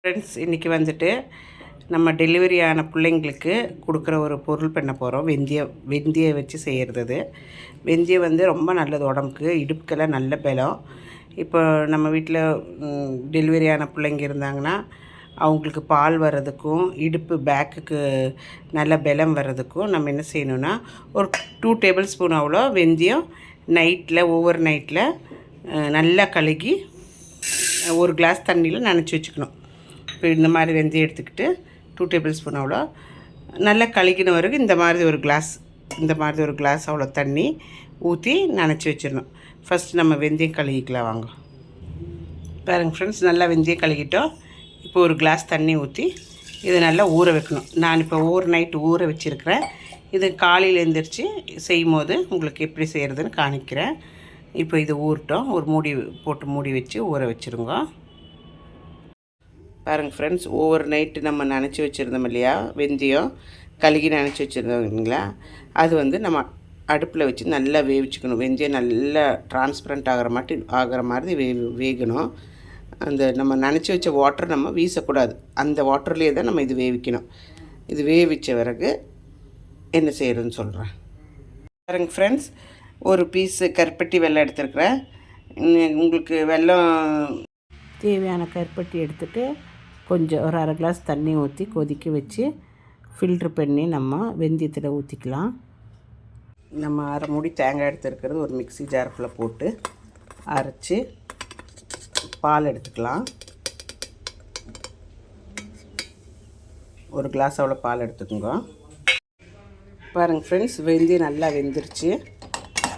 Friends, இன்றைக்கி வந்துட்டு நம்ம டெலிவரி ஆன பிள்ளைங்களுக்கு கொடுக்குற ஒரு பொருள் பண்ண போகிறோம். வெந்தயம் வச்சு செய்கிறது. அது வெந்தயம் வந்து ரொம்ப நல்லது உடம்புக்கு, இடுப்புக்கெல்லாம் நல்ல பலம். இப்போ நம்ம வீட்டில் டெலிவரி ஆன பிள்ளைங்க இருந்தாங்கன்னா அவங்களுக்கு பால் வர்றதுக்கும் இடுப்பு பேக்குக்கு நல்ல பலம் வர்றதுக்கும் நம்ம என்ன செய்யணுன்னா, ஒரு 2 டேபிள் ஸ்பூன் அவ்வளோ வெந்தயம் ஓவர் நைட்டில் நல்லா கழுகி ஒரு கிளாஸ் தண்ணியில் நனைச்சி வச்சுக்கணும். இப்போ இந்த மாதிரி வெந்தயம் எடுத்துக்கிட்டு 2 டேபிள் ஸ்பூன் அவ்வளோ நல்லா கழுகின வரைக்கும் இந்த மாதிரி ஒரு கிளாஸ் அவ்வளோ தண்ணி ஊற்றி நனைச்சி வச்சிடணும். ஃபஸ்ட்டு நம்ம வெந்தயம் கழுகிக்கலாம் வாங்க. பாருங்கள் ஃப்ரெண்ட்ஸ், நல்லா வெந்தயம் கழுகிட்டோம். இப்போ ஒரு கிளாஸ் தண்ணி ஊற்றி இதை நல்லா ஊற வைக்கணும். நான் இப்போ ஓவர் நைட்டு ஊற வச்சுருக்கிறேன். இது காலையில் எழுந்திரிச்சு செய்யும் போது உங்களுக்கு எப்படி செய்கிறதுன்னு காணிக்கிறேன். இப்போ இது ஊறட்டும். ஒரு மூடி வச்சு ஊற வச்சுருங்க. பாருங்கள் ஃப்ரெண்ட்ஸ், ஓவர் நைட்டு நம்ம நினச்சி வச்சுருந்தோம் இல்லையா, வெந்தயம் கழுகி நினச்சி வச்சுருந்தோம் இல்லைங்களா, அது வந்து நம்ம அடுப்பில் வச்சு நல்லா வேவிச்சுக்கணும். வெந்தயம் நல்லா டிரான்ஸ்பரண்ட் ஆகிற மாதிரி வேகணும். அந்த நம்ம நினச்சி வச்ச வாட்டர் நம்ம வீசக்கூடாது. அந்த வாட்டர்லேயே தான் நம்ம இது வேவிக்கணும். இது வேவிச்ச பிறகு என்ன செய்கிறதுன்னு சொல்கிறேன். பாருங்கள் ஃப்ரெண்ட்ஸ், ஒரு பீஸு கருப்பட்டி வெல்லம் எடுத்துருக்குறேன். உங்களுக்கு வெல்லம் தேவையான கருப்பட்டி எடுத்துகிட்டு கொஞ்சம் ஒரு அரை கிளாஸ் தண்ணி ஊற்றி கொதிக்க வச்சு ஃபில்ட்ரு பண்ணி நம்ம வெந்தயத்தில் ஊற்றிக்கலாம். நம்ம அரை மூடி தேங்காய் எடுத்துருக்கிறது ஒரு மிக்ஸி ஜாருக்குள்ளே போட்டு அரைச்சி பால் எடுத்துக்கலாம். ஒரு கிளாஸ் அவ்வளோ பால் எடுத்துக்கோங்க. பாருங்கள் ஃப்ரெண்ட்ஸ், வெந்தயம் நல்லா வெந்துருச்சு.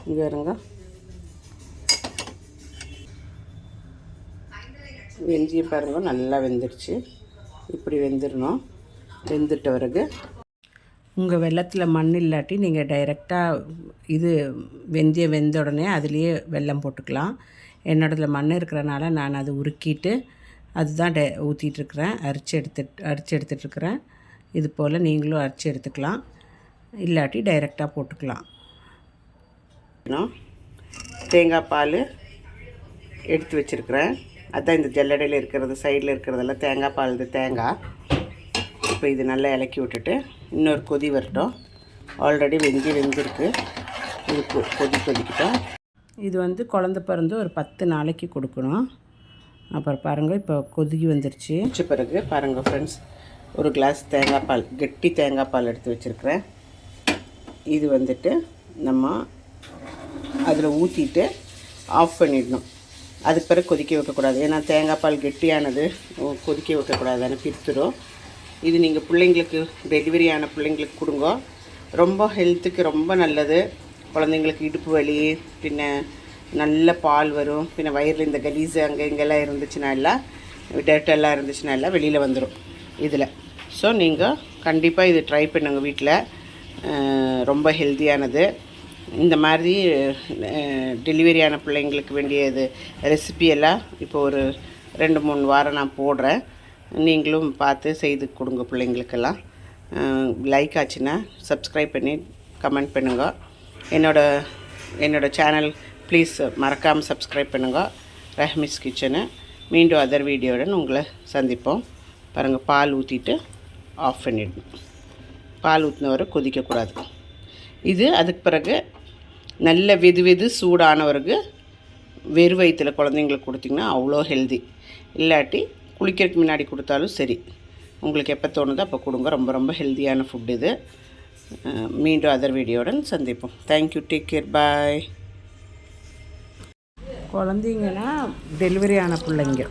இங்கே வருங்க, வெந்தயம் பாருங்க நல்லா வெந்துருச்சு. இப்படி வெந்துடணும். வெந்துட்ட பிறகு உங்கள் வெள்ளத்தில் மண் இல்லாட்டி நீங்கள் டைரெக்டாக இது வெந்தயம் வெந்த உடனே அதுலேயே வெல்லம் போட்டுக்கலாம். என்னோடதில் மண் இருக்கிறனால நான் அதை உருக்கிட்டு அதுதான் ஊற்றிட்டுருக்குறேன். அரிச்சு எடுத்துகிட்ருக்குறேன். இது போல் நீங்களும் அரிச்சு எடுத்துக்கலாம், இல்லாட்டி டைரெக்டாக போட்டுக்கலாம். தேங்காய் பால் எடுத்து வச்சுருக்கிறேன். அதுதான் இந்த ஜல்லடையில் இருக்கிறது, சைடில் இருக்கிறதெல்லாம் தேங்காய் பால். இது தேங்காய். இப்போ இது நல்லா இலக்கி விட்டுட்டு இன்னொரு கொதி வரட்டும். ஆல்ரெடி வெந்திருக்கு. இது கொதிக்கிட்டோம். இது வந்து குழந்த பிறந்து ஒரு 10 நாளைக்கு கொடுக்கணும். அப்புறம் பாருங்கள், இப்போ கொதிக்கி வந்துருச்சு. வச்ச பிறகு பாருங்கள் ஃப்ரெண்ட்ஸ், ஒரு கிளாஸ் தேங்காய் பால், கெட்டி தேங்காய் பால் எடுத்து வச்சுருக்கிறேன். இது வந்துட்டு நம்ம அதில் ஊற்றிட்டு ஆஃப் பண்ணிடணும். அதுக்கு பிறகு கொதிக்க வைக்கக்கூடாது. ஏன்னா தேங்காய் பால் கெட்டியானது கொதிக்க வைக்கக்கூடாது, தானே பிரித்துடும். இது நீங்கள் பிள்ளைங்களுக்கு டெலிவரி ஆன பிள்ளைங்களுக்கு கொடுங்க. ரொம்ப ஹெல்த்துக்கு ரொம்ப நல்லது. குழந்தைங்களுக்கு இடுப்பு வலி, பின்ன நல்ல பால் வரும். பின்ன வயிறில் இந்த கலீஸு அங்கே இங்கெல்லாம் இருந்துச்சுன்னா எல்லாம் டேட்டெல்லாம் இருந்துச்சுன்னா எல்லாம் வெளியில் வந்துடும் இதில். ஸோ நீங்கள் கண்டிப்பாக இது ட்ரை பண்ணுங்கள் வீட்டில். ரொம்ப ஹெல்த்தியானது. இந்த மாதிரி டெலிவரியான பிள்ளைங்களுக்கு வேண்டியது ரெசிபியெல்லாம் இப்போ ஒரு 2-3 வாரம் நான் போடுறேன். நீங்களும் பார்த்து செய்து கொடுங்க பிள்ளைங்களுக்கெல்லாம். லைக் ஆச்சுன்னா சப்ஸ்கிரைப் பண்ணி கமெண்ட் பண்ணுங்க. என்னோட சேனல் ப்ளீஸ் மறக்காமல் சப்ஸ்கிரைப் பண்ணுங்க, ரஹ்மிஸ் கிச்சனு. மீண்டும் அதர் வீடியோவுடன் உங்களை சந்திப்போம். பாருங்கள், பால் ஊற்றிட்டு ஆஃப் பண்ணிடணும். பால் ஊற்றின வரை கொதிக்கக்கூடாது. இது அதுக்கு பிறகு நல்ல வெது சூடானவருக்கு வெறும் வயிற்றில் குழந்தைங்களுக்கு கொடுத்திங்கன்னா அவ்வளோ ஹெல்தி. இல்லாட்டி குளிக்கிறதுக்கு முன்னாடி கொடுத்தாலும் சரி, உங்களுக்கு எப்போ தோணுதோ அப்போ கொடுங்க. ரொம்ப ரொம்ப ஹெல்த்தியான ஃபுட் இது. மீண்டும் அதர் வீடியோவுடன் சந்திப்போம். தேங்க்யூ, டேக் கேர், பாய். குழந்தைங்கன்னா டெலிவரி ஆன பிள்ளைங்க